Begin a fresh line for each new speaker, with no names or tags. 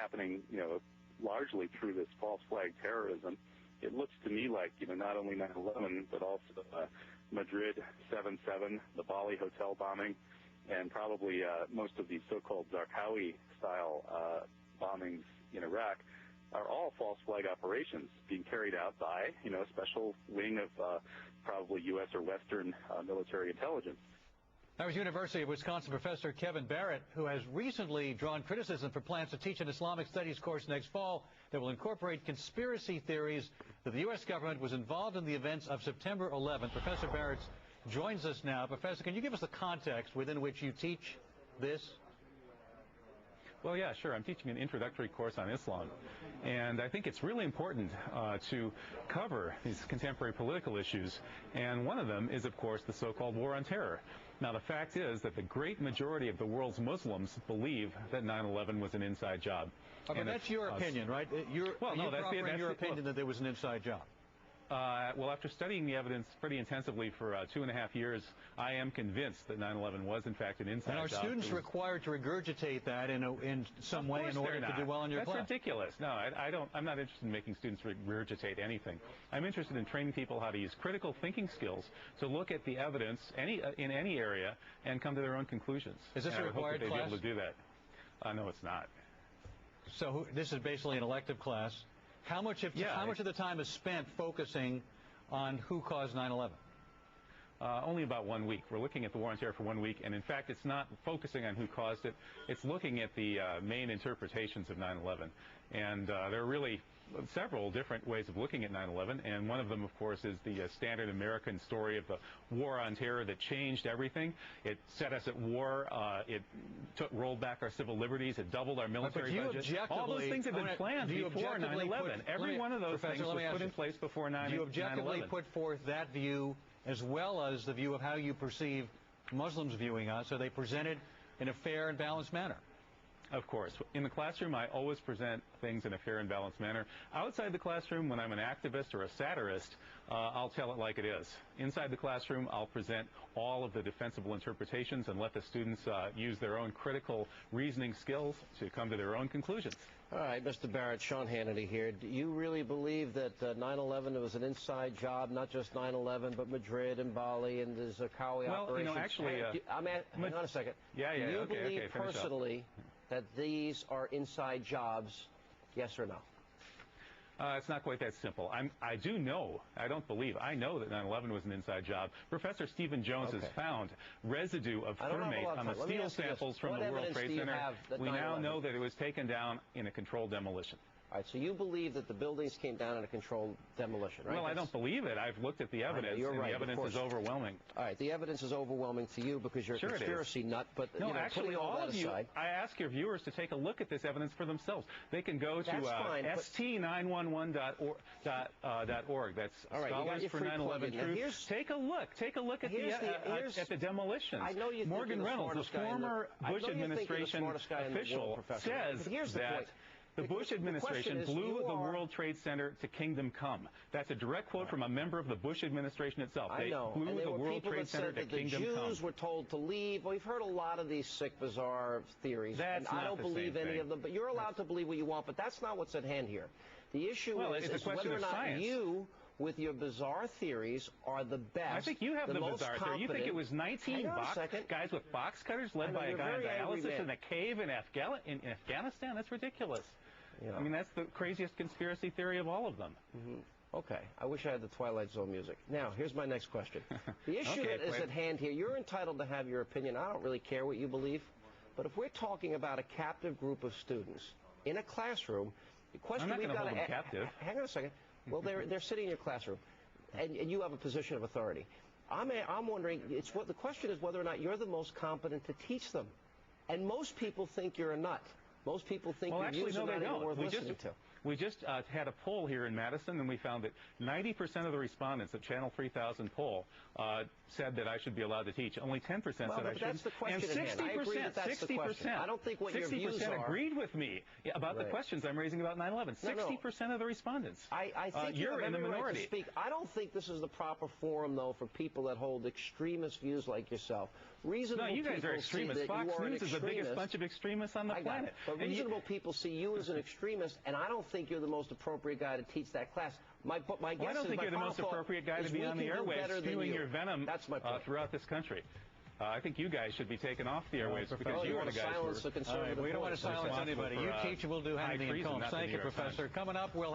happening, largely through this false flag terrorism. It looks to me like, not only 9/11, but also Madrid 7/7, the Bali hotel bombing, and probably most of these so-called Zarqawi-style bombings in Iraq are all false flag operations being carried out by, a special wing of probably U.S. or Western military intelligence.
That was University of Wisconsin professor Kevin Barrett, who has recently drawn criticism for plans to teach an Islamic studies course next fall that will incorporate conspiracy theories that the U.S. government was involved in the events of September 11th. Professor Barrett joins us now. Professor, can you give us the context within which you teach this?
Well, yeah, sure. I'm teaching an introductory course on Islam, and I think it's really important to cover these contemporary political issues, and one of them is, of course, the so-called war on terror. Now, the fact is that the great majority of the world's Muslims believe that 9/11 was an inside job.
But that's your opinion, right? You're offering your opinion that there was an inside job.
Well, after studying the evidence pretty intensively for 2.5 years, I am convinced that 9/11 was, in fact, an inside job.
And are students required to regurgitate that in some way in order to do well in your class?
That's ridiculous. No, I'm not interested in making students regurgitate anything. I'm interested in training people how to use critical thinking skills to look at the evidence in any area and come to their own conclusions.
Is this a required class?
They'd be able to do that. No, it's not.
So this is basically an elective class. How much of the time is spent focusing on who caused 9/11?
Only about 1 week. We're looking at the war on terror for 1 week, and in fact, it's not focusing on who caused it. It's looking at the main interpretations of 9/11. And there are really several different ways of looking at 9/11, and one of them, of course, is the standard American story of the war on terror that changed everything. It set us at war. It rolled back our civil liberties. It doubled our military budget. All those things have been planned before 9/11. Every one of those things was put in place before 9/11.
Do you objectively put forth that view as well as the view of how you perceive Muslims viewing us? Are they presented in a fair and balanced manner?
Of course. In the classroom, I always present things in a fair and balanced manner. Outside the classroom, when I'm an activist or a satirist, I'll tell it like it is. Inside the classroom, I'll present all of the defensible interpretations and let the students use their own critical reasoning skills to come to their own conclusions.
All right, Mr. Barrett, Sean Hannity here. Do you really believe that 9/11 was an inside job, not just 9/11, but Madrid and Bali and the Zarqawi operations?
Well, actually...
hang on a second.
Do you
believe personally that these are inside jobs, yes or no?
It's not quite that simple. I do know, I don't believe, I know that 9/11 was an inside job. Professor Stephen Jones has found residue of thermate on the steel samples from the World Trade Center. We now know that it was taken down in a controlled demolition.
All right, so you believe that the buildings came down in a controlled demolition, right?
Well, I don't believe it. I've looked at the evidence, and the evidence is overwhelming.
All right, the evidence is overwhelming to you because you're a conspiracy nut, but
no, actually, all of you, I ask your viewers to take a look at this evidence for themselves. They can go to st911.org. That's Scholars for 9/11 Truth. Take a look at the demolitions.
I know you
Morgan Reynolds, the former Bush administration official, says that the Bush administration blew the World Trade Center to kingdom come. That's a direct quote from a member of the Bush administration itself.
I know.
They blew the World Trade Center to kingdom come. The Jews
were told to leave. Well, we've heard a lot of these sick, bizarre theories.
And
I don't believe any of them, but you're allowed to believe what you want. But that's not what's at hand here. The issue is whether or not you, with your bizarre theories, are the best.
I think you have the bizarre theory. You think it was 19 guys with box cutters led by a guy on dialysis in a cave in Afghanistan? That's ridiculous. Yeah. I mean, that's the craziest conspiracy theory of all of them.
Okay. I wish I had the Twilight Zone music. Now, here's my next question. The issue that is at hand here, you're entitled to have your opinion. I don't really care what you believe. But if we're talking about a captive group of students in a classroom, the question we've got to ask... Hang on a second. Well, they're sitting in your classroom, and you have a position of authority. I'm wondering, the question is whether or not you're the most competent to teach them. And most people think you're a nut. Most people think your views are not even worth listening to.
We just had a poll here in Madison, and we found that 90% of the respondents at Channel 3000 poll said that I should be allowed to teach. Only 10% said I shouldn't.
That's the question.
And 60%,
I don't think what your views are.
60% agreed with me about the questions I'm raising about 9/11. 60% of the respondents.
I think
you're in the minority.
Right to speak. I don't think this is the proper forum, though, for people that hold extremist views like yourself. Reasonable
no, you guys
people
are extremists.
see that
Fox
you are
News is the biggest bunch of extremists on the planet.
But reasonable people see you as an extremist, and I don't think you're the most appropriate guy to teach that class. My guess
I don't think you're the most appropriate guy to be on the airwaves spewing your venom throughout this country. I think you guys should be taken off the airwaves because you are the guys who are
we don't want to silence anybody. You teach and we'll do Hannity and Combs. Thank you, Professor. Coming up, we'll